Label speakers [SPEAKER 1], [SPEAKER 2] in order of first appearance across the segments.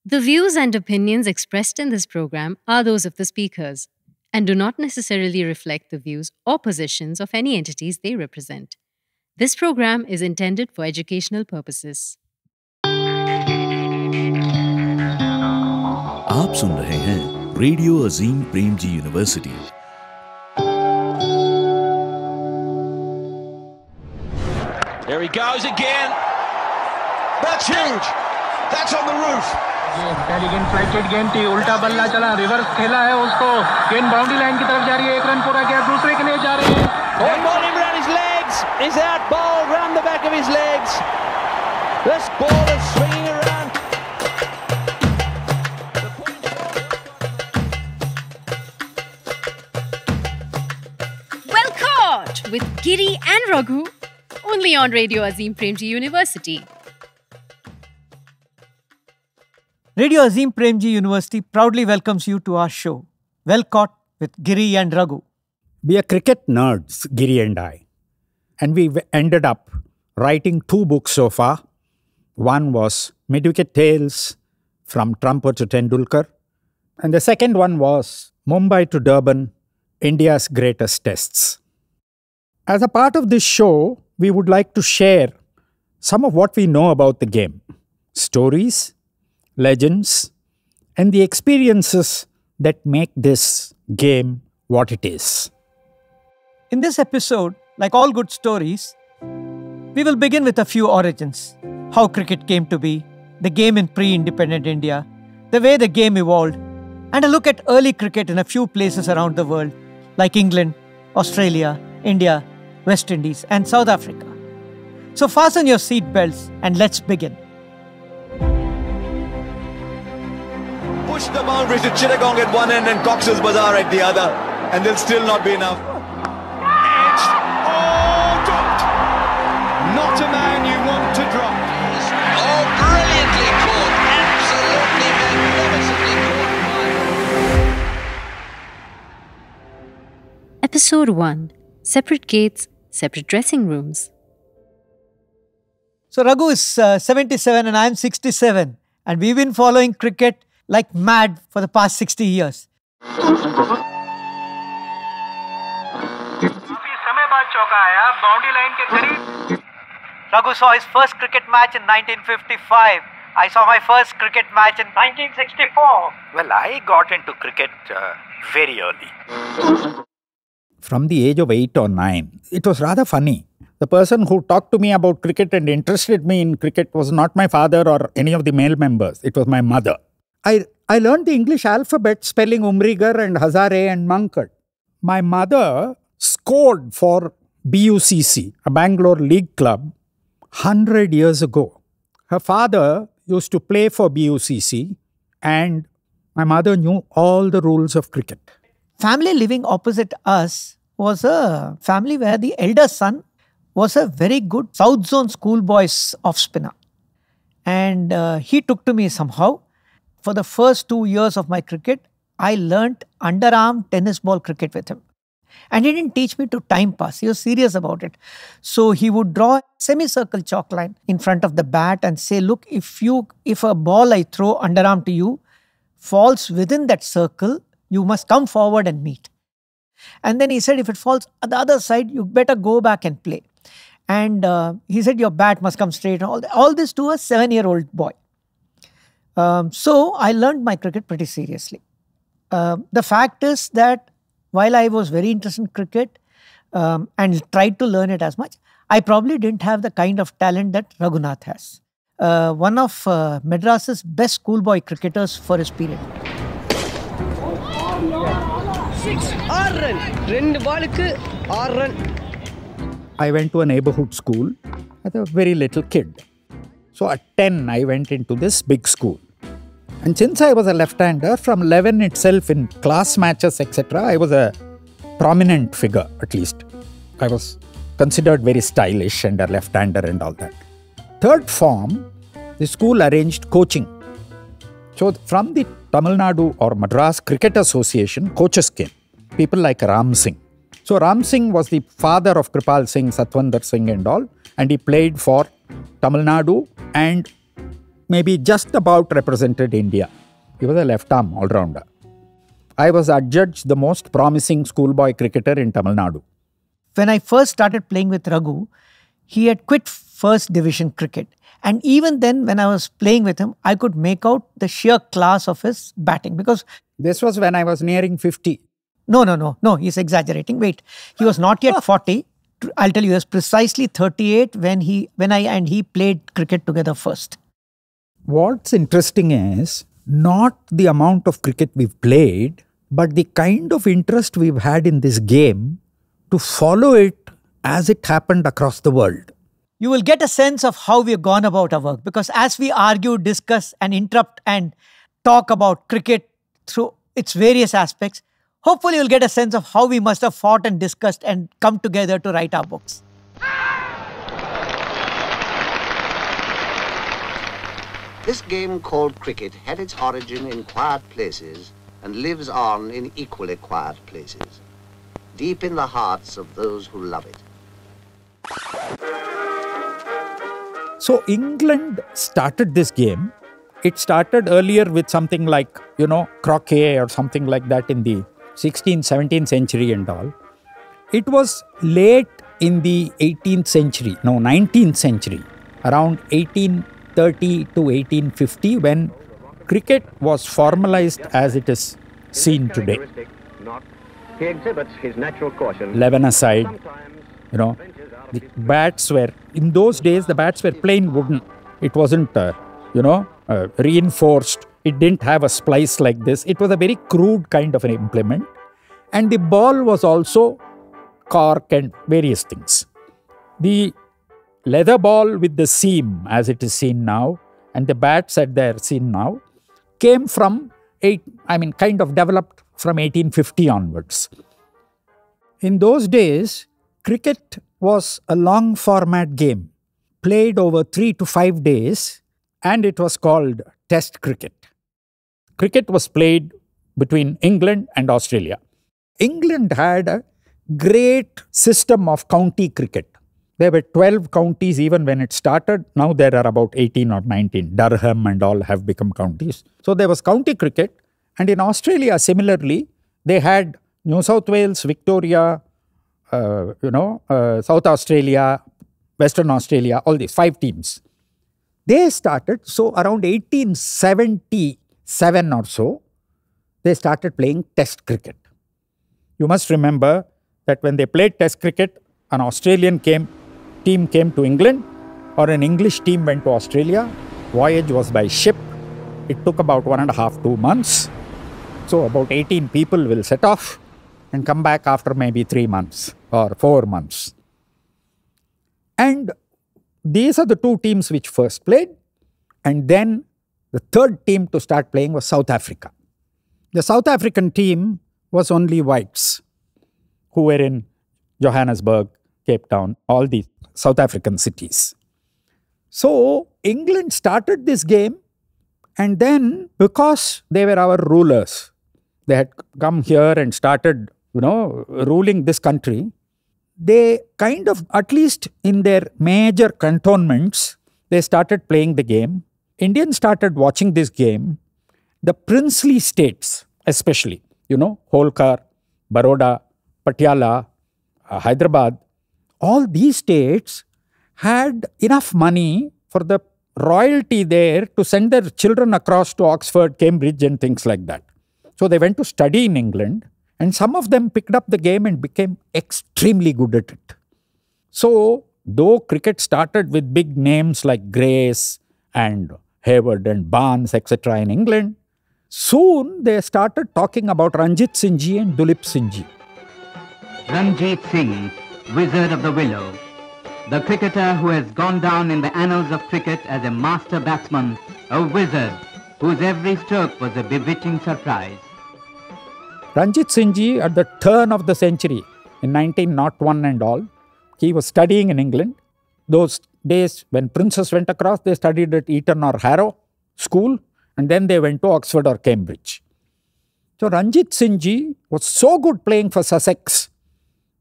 [SPEAKER 1] The views and opinions expressed in this program are those of the speakers and do not necessarily reflect the views or positions of any entities they represent. This program is intended for educational purposes.
[SPEAKER 2] आप सुन रहे हैं radio Azim Premji university.
[SPEAKER 3] Here he goes again. That's huge. That's on the roof.
[SPEAKER 4] ये intelligent flighted गेंद थी, उल्टा बल्ला चला, रिवर्स खेला है उसको, गेंद बाउंड्री लाइन की तरफ जा रही है, एक रन पूरा किया, दूसरे के लिए जा रहे हैं।
[SPEAKER 3] Ball him round his legs. Is out ball round the back of his legs. This ball is swinging around.
[SPEAKER 1] Well caught with Giri and Raghu, only on Radio Azim Premji University.
[SPEAKER 5] Radio Azim Premji University proudly welcomes you to our show, Well Caught with Giri and Raghu.
[SPEAKER 6] We are cricket nerds, Giri and I. And we ended up writing 2 books so far. One was Mid-Wicket Tales from Trumper to Tendulkar. And the second one was Mumbai to Durban, India's Greatest Tests. As a part of this show, we would like to share some of what we know about the game. Stories, legends, and the experiences that make this game what it is.
[SPEAKER 5] In this episode, like all good stories, we will begin with a few origins. How cricket came to be, the game in pre-independent India, the way the game evolved, and a look at early cricket in a few places around the world, like England, Australia, India, West Indies, and South Africa. So fasten your seat belts and let's begin.
[SPEAKER 3] Push the boundaries to Chittagong at one end and Cox's Bazar at the other, and there'll still not be enough. Edge. Oh, dropped. Not a man you want to drop.
[SPEAKER 7] Oh, brilliantly caught. Absolutely magnificently caught.
[SPEAKER 1] Episode 1. Separate gates, separate dressing rooms.
[SPEAKER 5] So Raghu is 77 and I'm 67, and we've been following cricket like mad for the past 60 years. Raghu saw his first cricket match in 1955. I saw my first cricket match in 1964.
[SPEAKER 6] Well, I got into cricket very early. From the age of 8 or 9, it was rather funny. The person who talked to me about cricket and interested me in cricket was not my father or any of the male members. It was my mother. I learned the English alphabet spelling Umrigar and Hazare and Mankad. My mother scored for BUCC, a Bangalore League club, 100 years ago. Her father used to play for BUCC and my mother knew all the rules of cricket.
[SPEAKER 5] Family living opposite us was a family where the elder son was a very good South Zone schoolboy's off-spinner. And he took to me somehow. For the first 2 years of my cricket, I learnt underarm tennis ball cricket with him. And he didn't teach me to time pass. He was serious about it. So he would draw a semicircle chalk line in front of the bat and say, look, if a ball I throw underarm to you falls within that circle, you must come forward and meet. And then he said, if it falls on the other side, you better go back and play. And he said, your bat must come straight. And all this to a 7-year-old boy. So I learned my cricket pretty seriously. The fact is that while I was very interested in cricket and tried to learn it as much, I probably didn't have the kind of talent that Raghunath has. One of Madras's best schoolboy cricketers for his period.
[SPEAKER 8] 6 run. 2 balluku 6 run.
[SPEAKER 6] I went to a neighborhood school as a very little kid. So at 10, I went into this big school. And since I was a left-hander, from 11 itself in class matches, etc., I was a prominent figure, at least. I was considered very stylish and a left-hander and all that. Third form, the school arranged coaching. So from the Tamil Nadu or Madras Cricket Association, coaches came. People like Ram Singh. So Ram Singh was the father of Kripal Singh, Satwinder Singh and all. And he played for Tamil Nadu and maybe just about represented India. He was a left-arm all-rounder. I was adjudged the most promising schoolboy cricketer in Tamil Nadu.
[SPEAKER 5] When I first started playing with Raghu, he had quit first division cricket. And even then, when I was playing with him, I could make out the sheer class of his batting because...
[SPEAKER 6] This was when I was nearing 50.
[SPEAKER 5] No, he's exaggerating. Wait, he was not yet 40. I'll tell you, he was precisely 38 when I and he played cricket together first.
[SPEAKER 6] What's interesting is not the amount of cricket we've played, but the kind of interest we've had in this game to follow it as it happened across the world.
[SPEAKER 5] You will get a sense of how we've gone about our work because as we argue, discuss and interrupt and talk about cricket through its various aspects, hopefully you'll get a sense of how we must have fought and discussed and come together to write our books.
[SPEAKER 9] This game called cricket had its origin in quiet places and lives on in equally quiet places, deep in the hearts of those who love it.
[SPEAKER 6] So England started this game. It started earlier with something like, croquet or something like that in the 16th, 17th century and all. It was late in the 19th century, around 1830 to 1850 when cricket was formalized as it is seen today.
[SPEAKER 4] He exhibits his natural caution.
[SPEAKER 6] 11 aside, the bats were, in those days, the bats were plain wooden. It wasn't, reinforced. It didn't have a splice like this. It was a very crude kind of an implement. And the ball was also cork and various things. The leather ball with the seam, as it is seen now, and the bats that they are seen now, came from, kind of developed from 1850 onwards. In those days, cricket was a long format game, played over 3 to 5 days, and it was called Test cricket. Cricket was played between England and Australia. England had a great system of county cricket. There were 12 counties even when it started. Now there are about 18 or 19. Durham and all have become counties. So there was county cricket. And in Australia, similarly, they had New South Wales, Victoria, South Australia, Western Australia, all these 5 teams. They started, so around 1877 or so, they started playing Test cricket. You must remember that when they played Test cricket, an Australian team came to England or an English team went to Australia. Voyage was by ship. It took about 1.5 to 2 months. So about 18 people will set off and come back after maybe 3 months or 4 months. And these are the 2 teams which first played. And then the third team to start playing was South Africa. The South African team was only whites who were in Johannesburg, Cape Town, all these South African cities. So England started this game, and then because they were our rulers, they had come here and started, ruling this country, they kind of, at least in their major cantonments, they started playing the game. Indians started watching this game. The princely states, especially, Holkar, Baroda, Patiala, Hyderabad, all these states had enough money for the royalty there to send their children across to Oxford, Cambridge and things like that. So they went to study in England, and some of them picked up the game and became extremely good at it. So, though cricket started with big names like Grace and Hayward and Barnes, etc. in England, soon they started talking about Ranjitsinhji and Duleepsinhji.
[SPEAKER 10] Ranjitsinhji, Wizard of the Willow, the cricketer who has gone down in the annals of cricket as a master batsman, a wizard whose every stroke was a bewitching surprise.
[SPEAKER 6] Ranjitsinhji, at the turn of the century, in 1901 and all, he was studying in England. Those days when princes went across, they studied at Eton or Harrow school, and then they went to Oxford or Cambridge. So Ranjitsinhji was so good playing for Sussex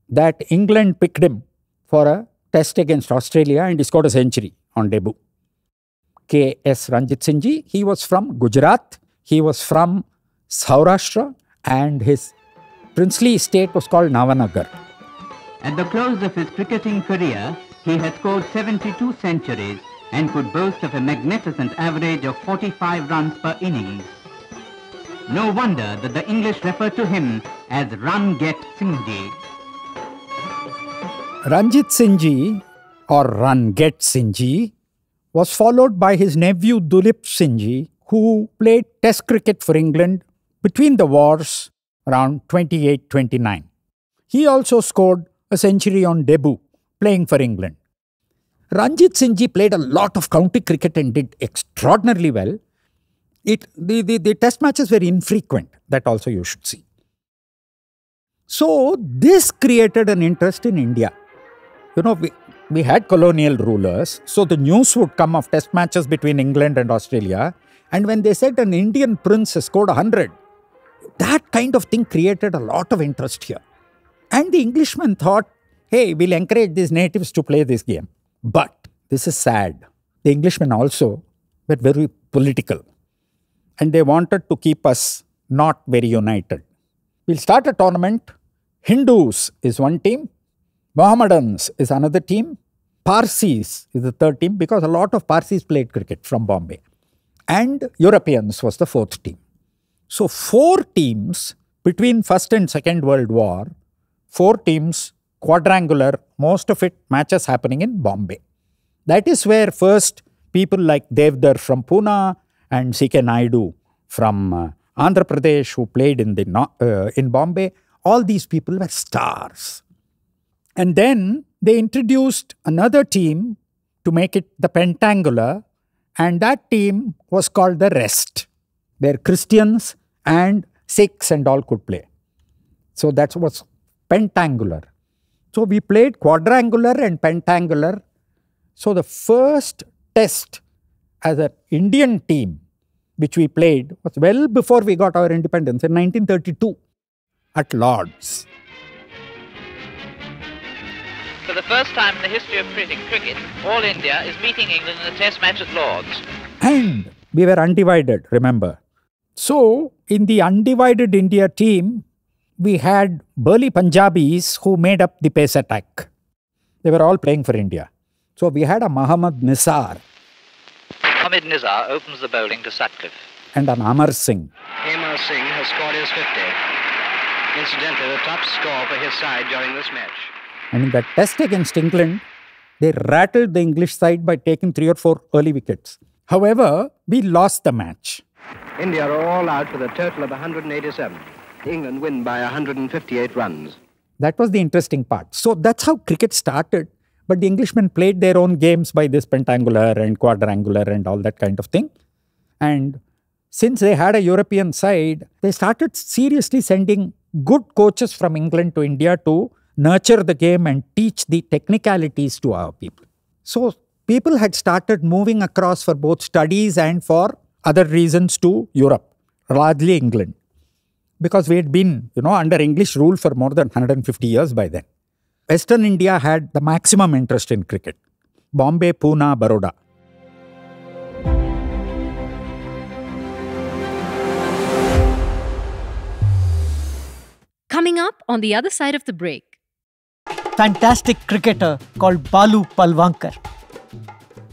[SPEAKER 6] that England picked him for a test against Australia, and he scored a century on debut. K.S. Ranjitsinhji. He was from Gujarat. He was from Saurashtra, and his princely estate was called Navanagar.
[SPEAKER 10] At the close of his cricketing career, he had scored 72 centuries and could boast of a magnificent average of 45 runs per innings. No wonder that the English refer to him as Ranjitsinhji.
[SPEAKER 6] Ranjitsinhji, or Ranjitsinhji, was followed by his nephew Duleepsinhji, who played Test cricket for England between the wars around 28-29. He also scored a century on debut, playing for England. Ranjitsinhji played a lot of county cricket and did extraordinarily well. The test matches were infrequent, that also you should see. So this created an interest in India. You know, we had colonial rulers, so the news would come of test matches between England and Australia, and when they said an Indian prince has scored 100, that kind of thing created a lot of interest here. And the Englishmen thought, hey, we'll encourage these natives to play this game. But this is sad. The Englishmen also were very political, and they wanted to keep us not very united. We'll start a tournament. Hindus is one team. Mohammedans is another team. Parsis is the third team, because a lot of Parsis played cricket from Bombay. And Europeans was the fourth team. So 4 teams between First and Second World War, 4 teams, quadrangular, most of it matches happening in Bombay. That is where first people like Devdar from Pune and C.K. Naidu from Andhra Pradesh, who played in Bombay, all these people were stars. And then they introduced another team to make it the pentangular, and that team was called the Rest, where Christians and Sikhs and all could play. So that was pentangular. So we played quadrangular and pentangular. So the first test as an Indian team which we played was well before we got our independence in 1932 at Lord's.
[SPEAKER 11] For the first time in the history of cricket, All India is meeting England in a test match at Lord's.
[SPEAKER 6] And we were undivided, remember. So, in the undivided India team, we had burly Punjabis who made up the pace attack. They were all playing for India. So, we had a Muhammad Nisar.
[SPEAKER 11] Muhammad Nizar opens the bowling to Sutcliffe.
[SPEAKER 6] And an Amar Singh.
[SPEAKER 12] Amar Singh has scored his 50. Incidentally, the top score for his side during this match.
[SPEAKER 6] And in that test against England, they rattled the English side by taking 3 or 4 early wickets. However, we lost the match.
[SPEAKER 12] India are all out with a total of 187. England win by 158 runs.
[SPEAKER 6] That was the interesting part. So that's how cricket started. But the Englishmen played their own games by this pentangular and quadrangular and all that kind of thing. And since they had a European side, they started seriously sending good coaches from England to India to nurture the game and teach the technicalities to our people. So people had started moving across for both studies and for other reasons to Europe, largely England. Because we had been, under English rule for more than 150 years by then. Western India had the maximum interest in cricket. Bombay, Pune, Baroda.
[SPEAKER 1] Coming up on the other side of the break.
[SPEAKER 5] Fantastic cricketer called Balu Palwankar.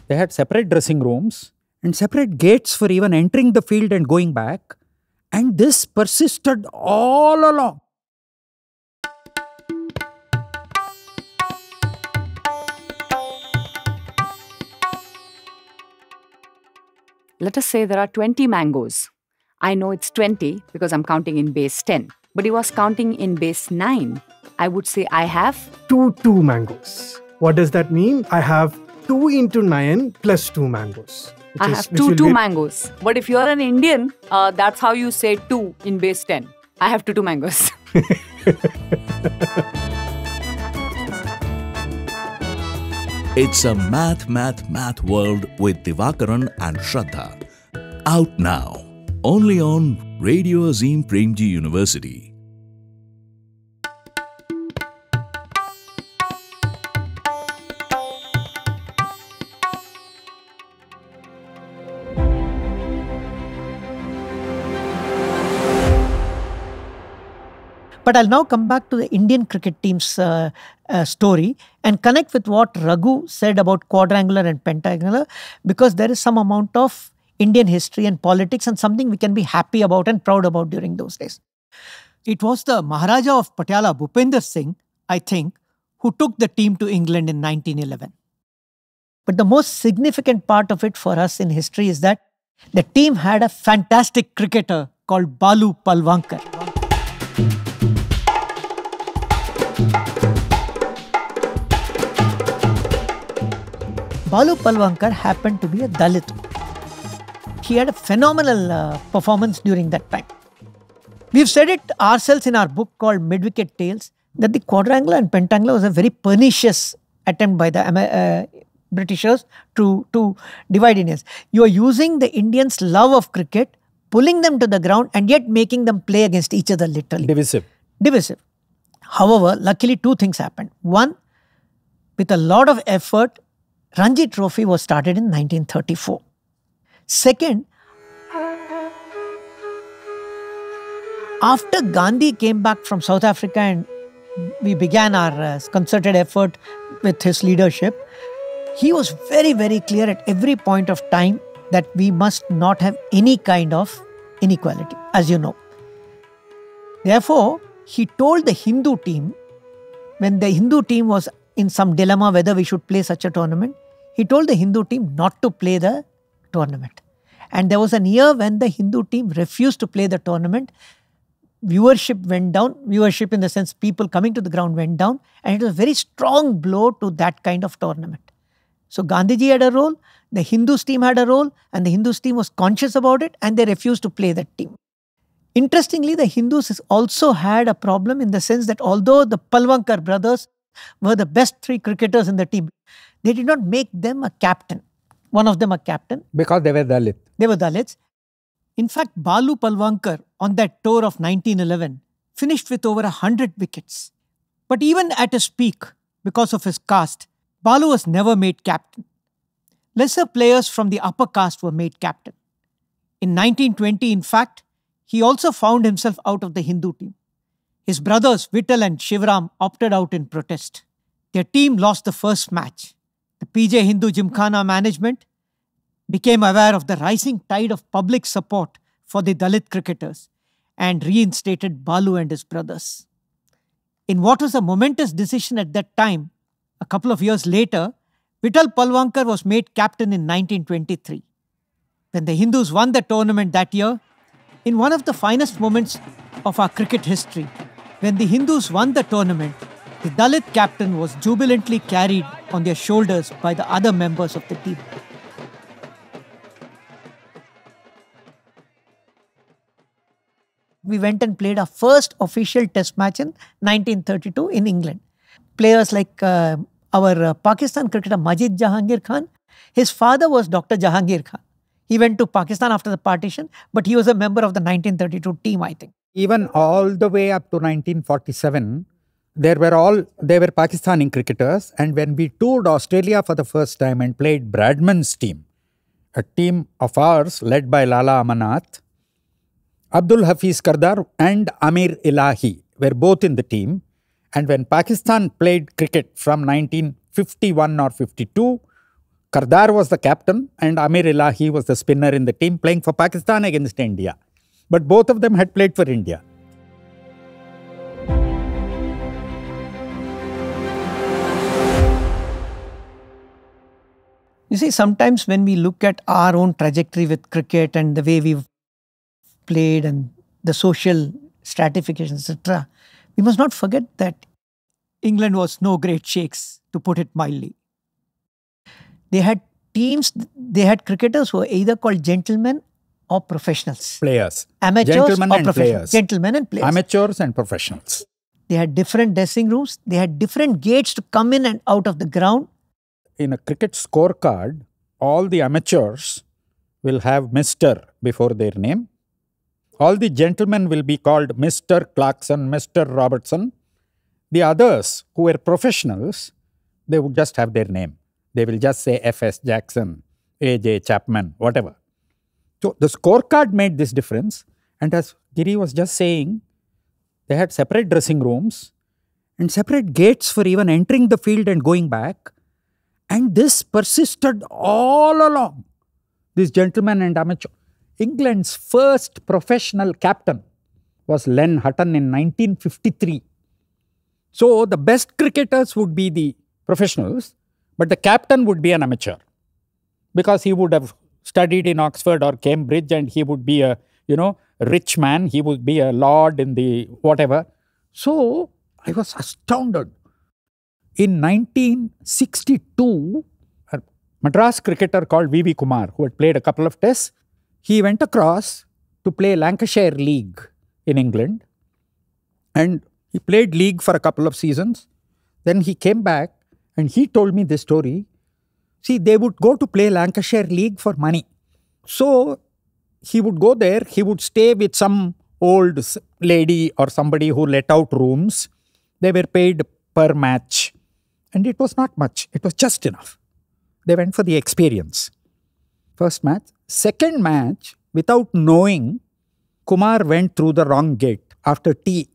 [SPEAKER 6] They had separate dressing rooms and separate gates for even entering the field and going back. And this persisted all along.
[SPEAKER 13] Let us say there are 20 mangoes. I know it's 20 because I'm counting in base 10. But he was counting in base 9. I would say I have
[SPEAKER 14] 2 mangoes. What does that mean? I have 2 into 9 plus 2 mangoes.
[SPEAKER 13] I have two mangoes. But if you're an Indian, that's how you say 2 in base 10. I have 2 mangoes.
[SPEAKER 2] It's a math world with Divakaran and Shraddha. Out now, only on Radio Azim Premji University.
[SPEAKER 5] But I'll now come back to the Indian cricket team's story and connect with what Raghu said about quadrangular and pentaangular, because there is some amount of Indian history and politics and something we can be happy about and proud about during those days. It was the Maharaja of Patiala, Bhupender Singh, I think, who took the team to England in 1911. But the most significant part of it for us in history is that the team had a fantastic cricketer called Balu Palwankar. Balu Palwankar happened to be a Dalit. He had a phenomenal performance during that time. We've said it ourselves in our book called Mid-Wicket Tales that the quadrangular and pentangular was a very pernicious attempt by the Britishers to divide Indians. You are using the Indians' love of cricket, pulling them to the ground and yet making them play against each other literally. Divisive. However, luckily two things happened. One, with a lot of effort, Ranji Trophy was started in 1934. Second, after Gandhi came back from South Africa and we began our concerted effort with his leadership, he was very, very clear at every point of time that we must not have any kind of inequality, as you know. Therefore, he told the Hindu team, when the Hindu team was in some dilemma whether we should play such a tournament, he told the Hindu team not to play the tournament. And there was an year when the Hindu team refused to play the tournament. Viewership went down. Viewership in the sense people coming to the ground went down. And it was a very strong blow to that kind of tournament. So Gandhiji had a role, the Hindus team had a role, and the Hindus team was conscious about it and they refused to play that team. Interestingly, the Hindus also had a problem in the sense that although the Palwankar brothers were the best three cricketers in the team, they did not make them a captain. One of them a captain.
[SPEAKER 6] Because they were Dalit.
[SPEAKER 5] They were Dalits. In fact, Balu Palwankar on that tour of 1911 finished with over 100 wickets. But even at his peak, because of his caste, Balu was never made captain. Lesser players from the upper caste were made captain. In 1920, in fact, he also found himself out of the Hindu team. His brothers Vittal and Shivram opted out in protest. Their team lost the first match. The PJ Hindu Gymkhana management became aware of the rising tide of public support for the Dalit cricketers and reinstated Balu and his brothers. In what was a momentous decision at that time, a couple of years later, Vittal Palwankar was made captain in 1923. When the Hindus won the tournament that year, in one of the finest moments of our cricket history, when the Hindus won the tournament, the Dalit captain was jubilantly carried on their shoulders by the other members of the team. We went and played our first official test match in 1932 in England. Players like our Pakistan cricketer Majid Jahangir Khan, his father was Dr. Jahangir Khan. He went to Pakistan after the partition, but he was a member of the 1932 team, I think.
[SPEAKER 6] Even all the way up to 1947, they were Pakistani cricketers. And when we toured Australia for the first time and played Bradman's team, a team of ours led by Lala Amanat, Abdul Hafiz Kardar and Amir Ilahi were both in the team. And when Pakistan played cricket from 1951 or 52, Kardar was the captain and Amir Ilahi was the spinner in the team playing for Pakistan against India. But both of them had played for India.
[SPEAKER 5] You see, sometimes when we look at our own trajectory with cricket and the way we've played and the social stratification, etc., we must not forget that England was no great shakes, to put it mildly. They had teams, they had cricketers who were either called gentlemen or professionals.
[SPEAKER 6] Players.
[SPEAKER 5] Amateurs
[SPEAKER 6] Gentlemen
[SPEAKER 5] or
[SPEAKER 6] and
[SPEAKER 5] professionals.
[SPEAKER 6] players.
[SPEAKER 5] Gentlemen and players.
[SPEAKER 6] Amateurs and professionals.
[SPEAKER 5] They had different dressing rooms. They had different gates to come in and out of the ground.
[SPEAKER 6] In a cricket scorecard, all the amateurs will have Mr. before their name. All the gentlemen will be called Mr. Clarkson, Mr. Robertson. The others who were professionals, they would just have their name. They will just say F.S. Jackson, A.J. Chapman, whatever. So the scorecard made this difference. And as Giri was just saying, They had separate dressing rooms and separate gates for even entering the field and going back. And this persisted all along. This gentleman and amateur. England's first professional captain was Len Hutton in 1953. So the best cricketers would be the professionals, but the captain would be an amateur. Because he would have studied in Oxford or Cambridge and he would be a, rich man. He would be a lord in the whatever. So I was astounded. In 1962, a Madras cricketer called V.V. Kumar, who had played a couple of tests, he went across to play Lancashire League in England. And he played league for a couple of seasons. Then he came back and he told me this story. See, they would go to play Lancashire League for money. So he would go there, he would stay with some old lady or somebody who let out rooms. They were paid per match. And it was not much. It was just enough. They went for the experience. First match. Second match, without knowing, Kumar went through the wrong gate after tea.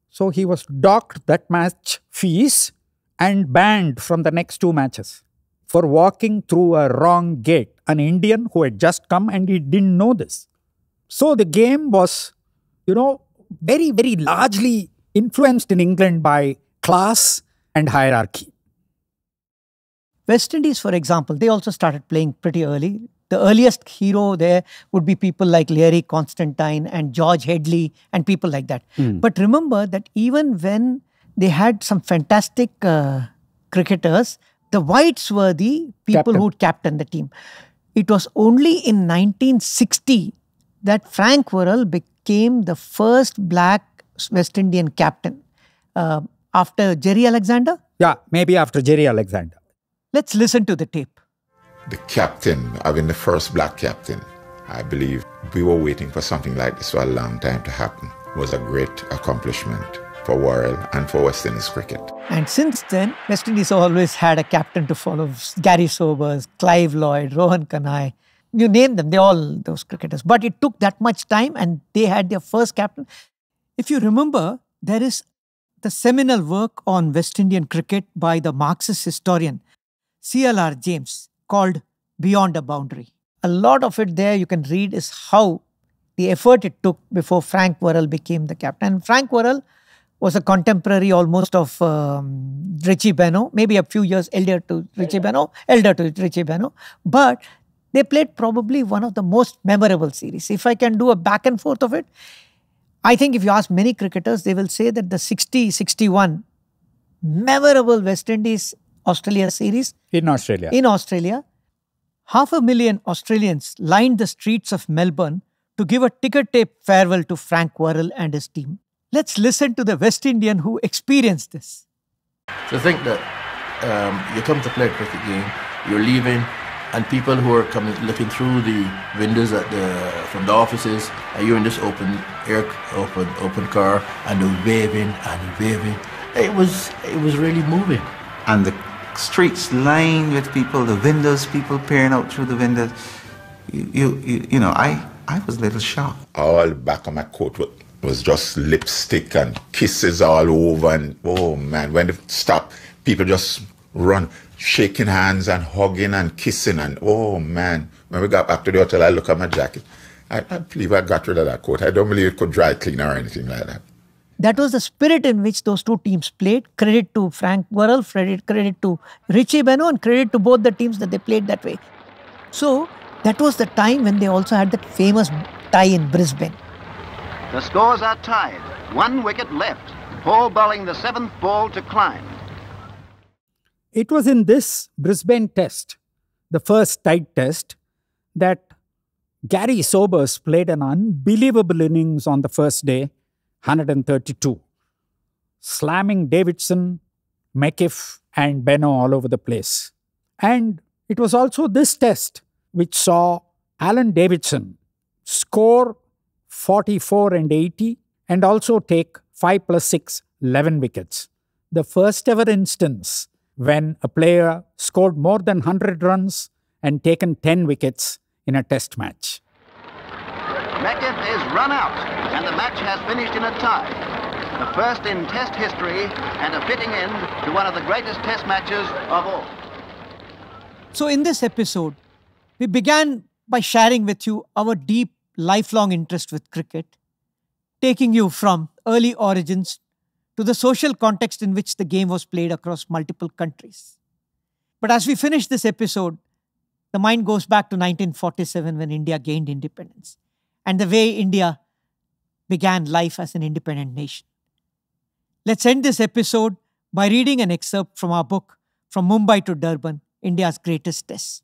[SPEAKER 6] So he was docked that match fees and banned from the next 2 matches for walking through a wrong gate. An Indian who had just come and he didn't know this. So the game was, very, very largely influenced in England by class and hierarchy.
[SPEAKER 5] West Indies, for example, they also started playing pretty early. The earliest hero there would be people like Leary Constantine and George Headley and people like that. But remember that even when they had some fantastic cricketers, the whites were the people who would captain the team. It was only in 1960 that Frank Worrell became the first black West Indian captain. After Jerry Alexander?
[SPEAKER 6] Yeah, maybe after Jerry Alexander.
[SPEAKER 5] Let's listen to the tape.
[SPEAKER 15] The captain, having the first black captain, I believe we were waiting for something like this for a long time to happen. It was a great accomplishment for Worrell and for West Indies cricket.
[SPEAKER 5] And since then, West Indies always had a captain to follow. Gary Sobers, Clive Lloyd, Rohan Kanhai. You name them, they all those cricketers. But it took that much time and they had their first captain. If you remember, there is the seminal work on West Indian cricket by the Marxist historian C.L.R. James called Beyond a Boundary. A lot of it there you can read is how the effort it took before Frank Worrell became the captain. And Frank Worrell was a contemporary almost of Richie Benaud, maybe a few years elder to Richie Benaud, but they played probably one of the most memorable series. If I can do a back and forth of it, I think if you ask many cricketers, they will say that the 60-61 memorable West Indies-Australia series
[SPEAKER 6] in Australia,
[SPEAKER 5] 500,000 Australians lined the streets of Melbourne to give a ticker tape farewell to Frank Worrell and his team. Let's listen to the West Indian who experienced this.
[SPEAKER 16] To think that you come to play a cricket game, you're leaving, and people who are coming, looking through the windows from the offices, and you're in this open car, and they're waving and waving. It was really moving.
[SPEAKER 17] And the streets lined with people, the windows, people peering out through the windows. I was a little shocked.
[SPEAKER 15] All the back of my coat was just lipstick and kisses all over, and oh man, when it stopped, people just run, shaking hands and hugging and kissing, and oh man, when we got back to the hotel, I look at my jacket. I believe I got rid of that coat. I don't believe it could dry clean or anything like that.
[SPEAKER 5] That was the spirit in which those two teams played. Credit to Frank Worrell, credit to Richie Benaud, and credit to both the teams that they played that way. So that was the time when they also had that famous tie in Brisbane.
[SPEAKER 9] The scores are tied. 1 wicket left. Paul bowling the 7th ball to climb.
[SPEAKER 6] It was in this Brisbane test, the first tied test, that Gary Sobers played an unbelievable innings on the first day, 132, slamming Davidson, McIff and Benaud all over the place. And it was also this test which saw Alan Davidson score 44 and 80 and also take 5 plus 6, 11 wickets. The first ever instance when a player scored more than 100 runs and taken 10 wickets in a test match.
[SPEAKER 9] McIff is run out and the match has finished in a tie. The first in Test history and a fitting end to one of the greatest Test matches of all.
[SPEAKER 5] So in this episode, we began by sharing with you our deep, lifelong interest with cricket, taking you from early origins to the social context in which the game was played across multiple countries. But as we finish this episode, the mind goes back to 1947 when India gained independence and the way India began life as an independent nation. Let's end this episode by reading an excerpt from our book, From Mumbai to Durban, India's Greatest Test.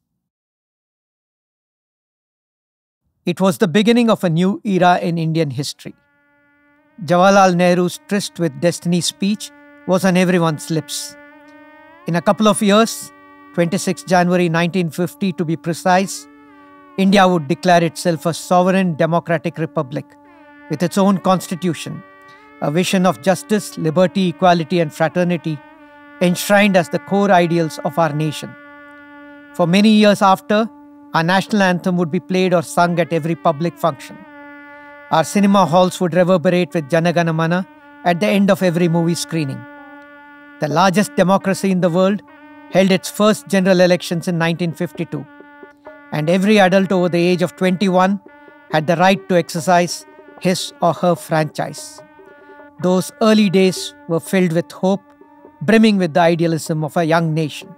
[SPEAKER 5] It was the beginning of a new era in Indian history. Jawaharlal Nehru's tryst with destiny speech was on everyone's lips. In a couple of years, 26 January 1950 to be precise, India would declare itself a sovereign democratic republic with its own constitution, a vision of justice, liberty, equality and fraternity enshrined as the core ideals of our nation. For many years after, our national anthem would be played or sung at every public function. Our cinema halls would reverberate with Jana Gana Mana at the end of every movie screening. The largest democracy in the world held its first general elections in 1952, and every adult over the age of 21 had the right to exercise his or her franchise. Those early days were filled with hope, brimming with the idealism of a young nation.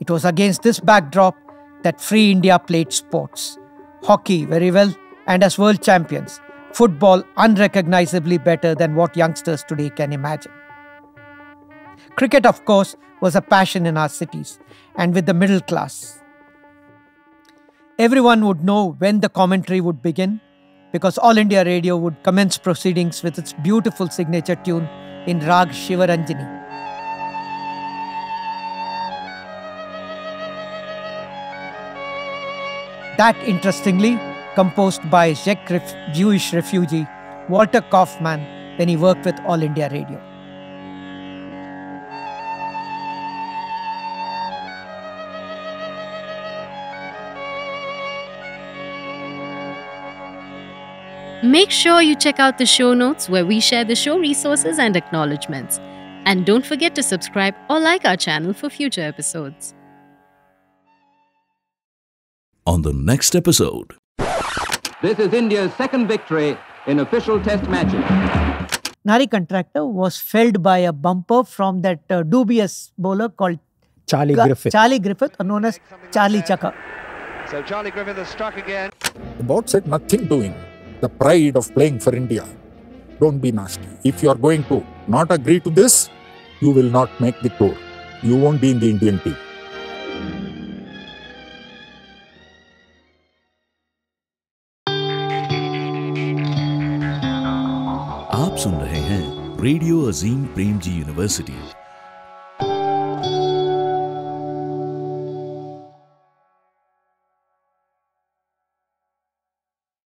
[SPEAKER 5] It was against this backdrop that Free India played sports, hockey very well, and as world champions, football unrecognizably better than what youngsters today can imagine. Cricket, of course, was a passion in our cities and with the middle class. Everyone would know when the commentary would begin because All India Radio would commence proceedings with its beautiful signature tune in Rag Shivaranjani. That, interestingly, composed by Czech Jewish refugee Walter Kaufmann when he worked with All India Radio.
[SPEAKER 1] Make sure you check out the show notes where we share the show resources and acknowledgements. And don't forget to subscribe or like our channel for future episodes.
[SPEAKER 2] On the next episode.
[SPEAKER 10] This is India's second victory in official test matches.
[SPEAKER 5] Nari Contractor was felled by a bumper from that dubious bowler called
[SPEAKER 6] Charlie Griffith.
[SPEAKER 5] Charlie Griffith, known as Charlie Chaka.
[SPEAKER 3] So Charlie Griffith has struck again.
[SPEAKER 6] The board said nothing doing. The pride of playing for India. Don't be nasty. If you are going to not agree to this, you will not make the tour. You won't be in the Indian team.
[SPEAKER 2] आप सुन रहे हैं radio Azim Premji university